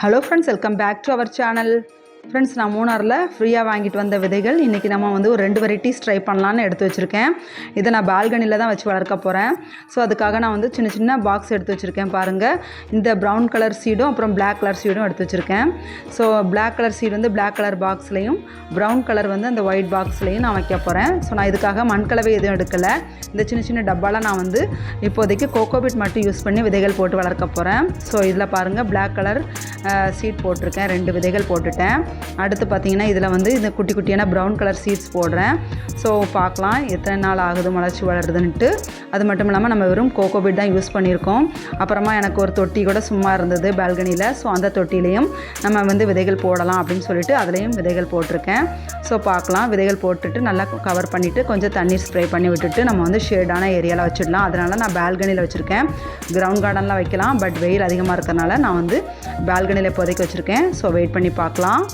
Hello friends, welcome back to our channel. Friends, நான் மூணாரில் ஃப்ரீயாக வாங்கிட்டு வந்த விதைகள் இன்றைக்கி நம்ம வந்து ஒரு 2 வெரைட்டிஸ் ட்ரை பண்ணலான்னு எடுத்து வச்சுருக்கேன். இதை நான் பால்கனியில் தான் வச்சு வளர்க்க போகிறேன். ஸோ அதுக்காக நான் வந்து சின்ன சின்ன பாக்ஸ் எடுத்து வச்சுருக்கேன். பாருங்கள், இந்த ப்ரௌன் கலர் சீடும் அப்புறம் பிளாக் கலர் சீடும் எடுத்து வச்சுருக்கேன். ஸோ பிளாக் கலர் சீடு வந்து பிளாக் கலர் பாக்ஸ்லையும், ப்ரௌன் கலர் வந்து அந்த ஒயிட் பாக்ஸ்லையும் நான் வைக்க போகிறேன். ஸோ நான் இதுக்காக மண்கலவை எதுவும் எடுக்கலை. இந்த சின்ன சின்ன டப்பாவில் நான் வந்து இப்போதைக்கு கோகோபிட் மட்டும் யூஸ் பண்ணி விதைகள் போட்டு வளர்க்க போகிறேன். ஸோ இதில் பாருங்கள், பிளாக் கலர் சீட் போட்டிருக்கேன், 2 விதைகள் போட்டுட்டேன். அடுத்து பார்த்திங்கன்னா இதில் வந்து இந்த குட்டி குட்டியான ப்ரௌன் கலர் சீட்ஸ் போடுறேன். ஸோ பார்க்கலாம் எத்தனை நாள் ஆகுது முளைச்சி வளருதுன்ட்டு. அது மட்டும் இல்லாமல் நம்ம வெறும் கோகோபிட் தான் யூஸ் பண்ணியிருக்கோம். அப்புறமா எனக்கு ஒரு தொட்டி கூட சும்மா இருந்தது பால்கனியில். ஸோ அந்த தொட்டிலையும் நம்ம வந்து விதைகள் போடலாம் அப்படின்னு சொல்லிட்டு அதுலேயும் விதைகள் போட்டிருக்கேன். ஸோ பார்க்கலாம், விதைகள் போட்டுட்டு நல்லா கவர் பண்ணிவிட்டு கொஞ்சம் தண்ணீர் ஸ்ப்ரே பண்ணி விட்டுட்டு நம்ம வந்து ஷேடான ஏரியாவில் வச்சிடலாம். அதனால நான் பால்கனியில் வச்சுருக்கேன். கிரவுண்ட் கார்டனில் வைக்கலாம், பட் வெயில் அதிகமாக இருக்கிறதுனால நான் வந்து பால்கனியில் இப்போதைக்கு வச்சுருக்கேன். ஸோ வெயிட் பண்ணி பார்க்கலாம்.